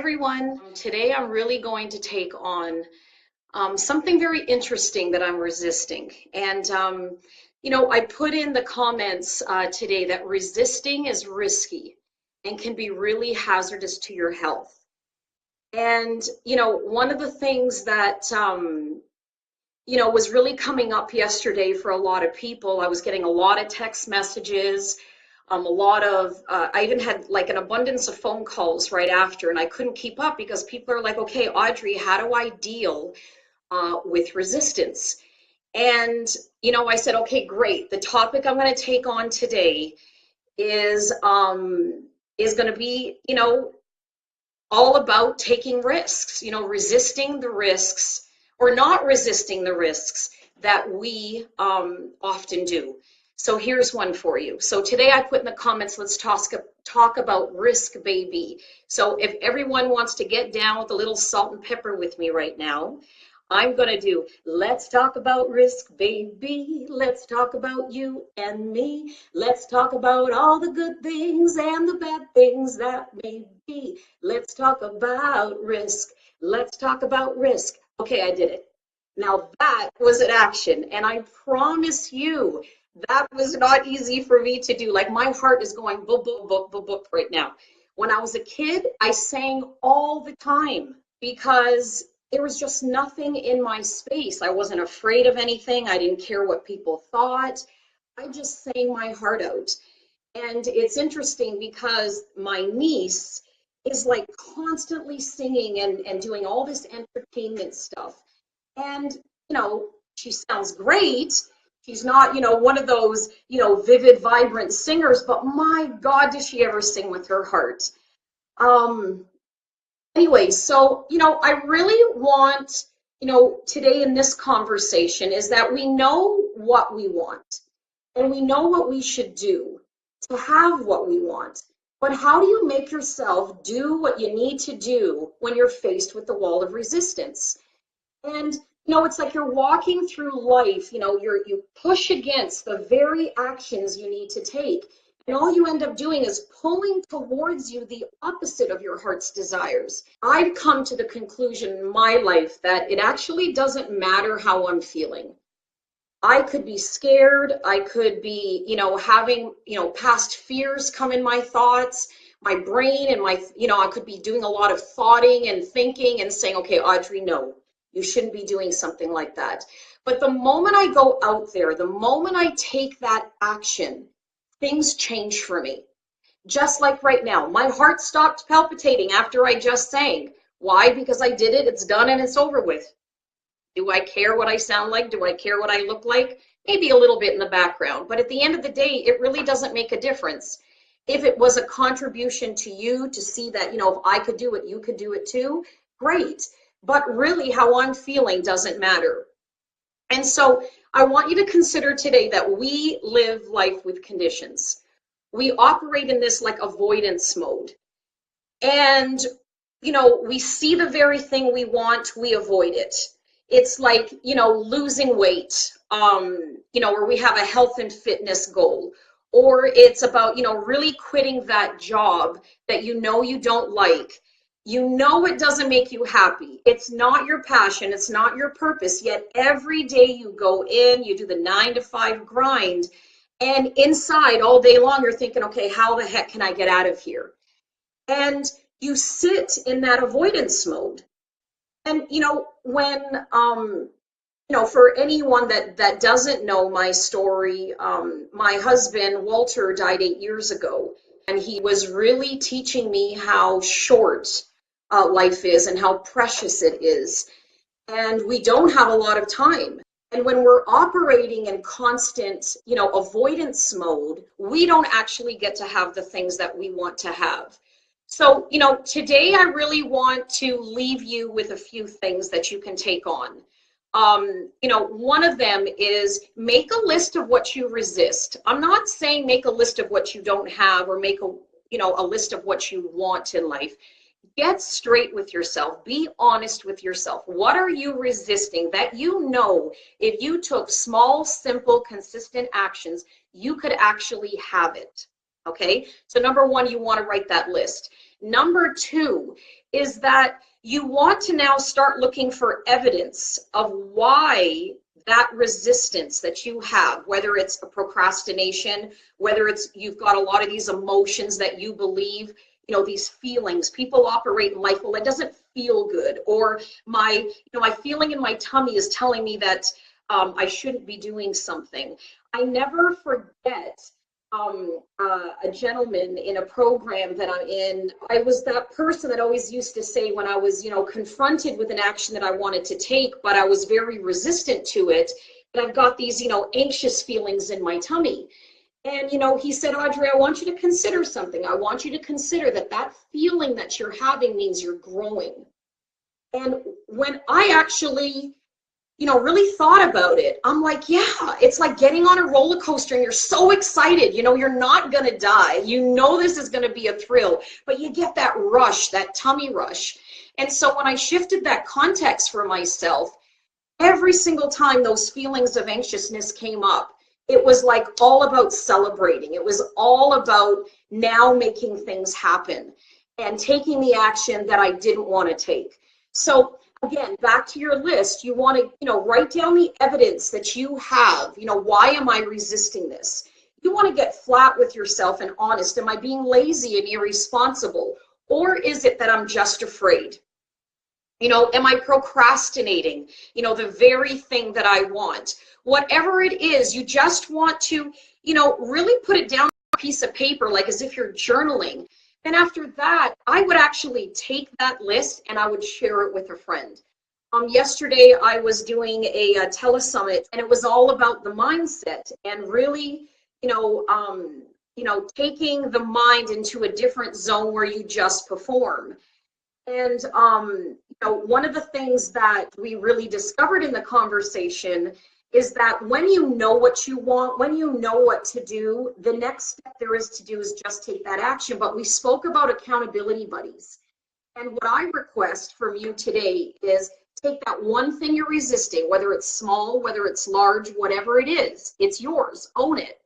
everyone. Today I'm really going to take on something very interesting that I'm resisting. I put in the comments today that resisting is risky and can be really hazardous to your health. One of the things that, was really coming up yesterday for a lot of people, I was getting a lot of text messages. I even had like an abundance of phone calls right after, and I couldn't keep up because people are like, okay, Audrey, how do I deal with resistance? I said, okay, great. The topic I'm going to take on today is going to be, all about taking risks, resisting the risks or not resisting the risks that we often do. So here's one for you. So today I put in the comments, let's talk about risk, baby. So if everyone wants to get down with a little salt and pepper with me right now, I'm going to do, let's talk about risk, baby. Let's talk about you and me. Let's talk about all the good things and the bad things that may be. Let's talk about risk. Let's talk about risk. Okay, I did it. Now that was an action, and I promise you, that was not easy for me to do. Like my heart is going boop, boop, boop, boop, boop right now. When I was a kid, I sang all the time because there was just nothing in my space. I wasn't afraid of anything. I didn't care what people thought. I just sang my heart out. And it's interesting because my niece is like constantly singing and doing all this entertainment stuff. And, she sounds great. She's not, one of those, vivid, vibrant singers, but my God, does she ever sing with her heart. Anyway, so, I really want, today in this conversation is that we know what we want and we know what we should do to have what we want. But how do you make yourself do what you need to do when you're faced with the wall of resistance? And, it's like you're walking through life, you push against the very actions you need to take. And all you end up doing is pulling towards you the opposite of your heart's desires. I've come to the conclusion in my life that it actually doesn't matter how I'm feeling. I could be scared. I could be, having, past fears come in my thoughts, my brain and I could be doing a lot of thoughting and thinking and saying, okay, Audrey, no, you shouldn't be doing something like that. But the moment I go out there, the moment I take that action, things change for me. Just like right now, my heart stopped palpitating after I just sang. Why? Because I did it, it's done, and it's over with. Do I care what I sound like? Do I care what I look like? Maybe a little bit in the background, but at the end of the day, it really doesn't make a difference. If it was a contribution to you to see that, if I could do it, you could do it too, great. But really how I'm feeling doesn't matter. And so I want you to consider today that we live life with conditions. We operate in this like avoidance mode. And, we see the very thing we want, we avoid it. It's like, losing weight, where we have a health and fitness goal. Or it's about, really quitting that job that you don't like. It doesn't make you happy. It's not your passion. It's not your purpose. Yet every day you go in, you do the 9-to-5 grind, and inside all day long, you're thinking, okay, how the heck can I get out of here? And you sit in that avoidance mode. And, for anyone that doesn't know my story, my husband, Walter, died 8 years ago, and he was really teaching me how short life is and how precious it is. And we don't have a lot of time. And when we're operating in constant, avoidance mode, we don't actually get to have the things that we want to have. So, today I really want to leave you with a few things that you can take on. One of them is make a list of what you resist. I'm not saying make a list of what you don't have or make a list of what you want in life. Get straight with yourself. Be honest with yourself. What are you resisting that if you took small, simple, consistent actions, you could actually have it? Okay, so number one, you want to write that list. Number two is that you want to now start looking for evidence of why that resistance that you have, whether it's a procrastination, whether it's you've got a lot of these emotions that you believe, these feelings. People operate in life, well, it doesn't feel good, or my feeling in my tummy is telling me that I shouldn't be doing something. I never forget a gentleman in a program that I'm in. I was that person that always used to say when I was, confronted with an action that I wanted to take, but I was very resistant to it, and I've got these, anxious feelings in my tummy. And, he said, Audrey, I want you to consider something. I want you to consider that feeling that you're having means you're growing. And when I actually, really thought about it, I'm like, yeah, it's like getting on a roller coaster and you're so excited, you're not going to die. This is going to be a thrill, but you get that rush, that tummy rush. And so when I shifted that context for myself, every single time those feelings of anxiousness came up, it was like all about celebrating. It was all about now making things happen and taking the action that I didn't want to take. So again, back to your list, you want to, write down the evidence that you have. Why am I resisting this? You want to get flat with yourself and honest. Am I being lazy and irresponsible? Or is it that I'm just afraid? Am I procrastinating, the very thing that I want? Whatever it is, you just want to, really put it down on a piece of paper, like as if you're journaling. And after that, I would actually take that list and I would share it with a friend. Yesterday, I was doing a telesummit, and it was all about the mindset and really, taking the mind into a different zone where you just perform. And, one of the things that we really discovered in the conversation is that when you know what you want, when you know what to do, the next step there is to do is just take that action. But we spoke about accountability buddies. And what I request from you today is take that one thing you're resisting, whether it's small, whether it's large, whatever it is, it's yours, own it.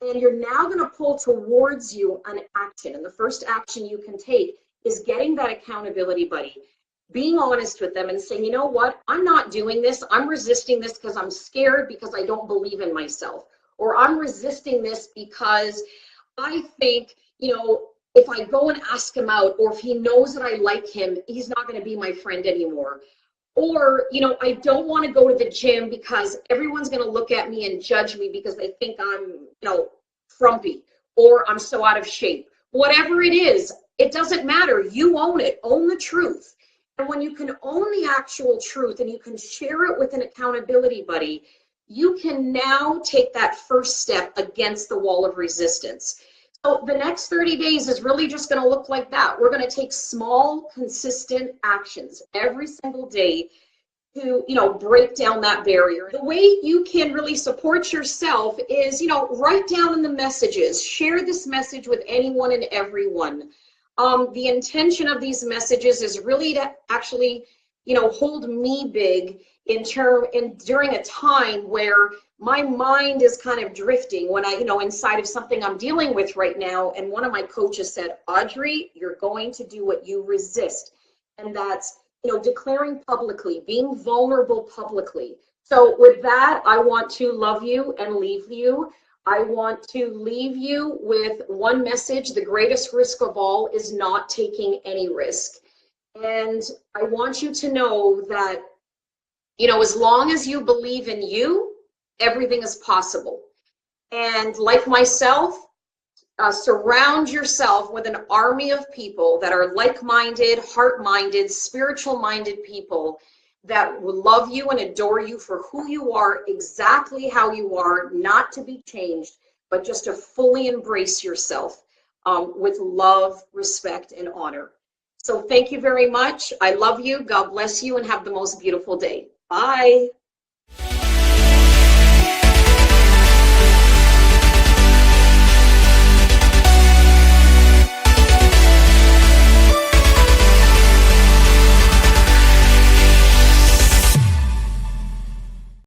And you're now going to pull towards you an action. And the first action you can take is getting that accountability buddy, being honest with them and saying, you know what, I'm not doing this. I'm resisting this because I'm scared, because I don't believe in myself. Or I'm resisting this because I think, if I go and ask him out, or if he knows that I like him, he's not going to be my friend anymore. Or, I don't want to go to the gym because everyone's going to look at me and judge me because they think I'm, frumpy, or I'm so out of shape. Whatever it is, it doesn't matter. You own it. Own the truth. And when you can own the actual truth and you can share it with an accountability buddy, you can now take that first step against the wall of resistance. So the next 30 days is really just going to look like that. We're going to take small, consistent actions every single day to, break down that barrier. The way you can really support yourself is, write down in the messages, share this message with anyone and everyone. The intention of these messages is really to actually, hold me big during a time where my mind is kind of drifting when I, inside of something I'm dealing with right now. And one of my coaches said, Audrey, you're going to do what you resist. And that's, declaring publicly, being vulnerable publicly. So with that, I want to love you and leave you. I want to leave you with one message. The greatest risk of all is not taking any risk. And I want you to know that, as long as you believe in you, everything is possible. And like myself, surround yourself with an army of people that are like-minded, heart-minded, spiritual-minded people that will love you and adore you for who you are, exactly how you are, not to be changed, but just to fully embrace yourself with love, respect, and honor. So thank you very much. I love you. God bless you, and have the most beautiful day. Bye.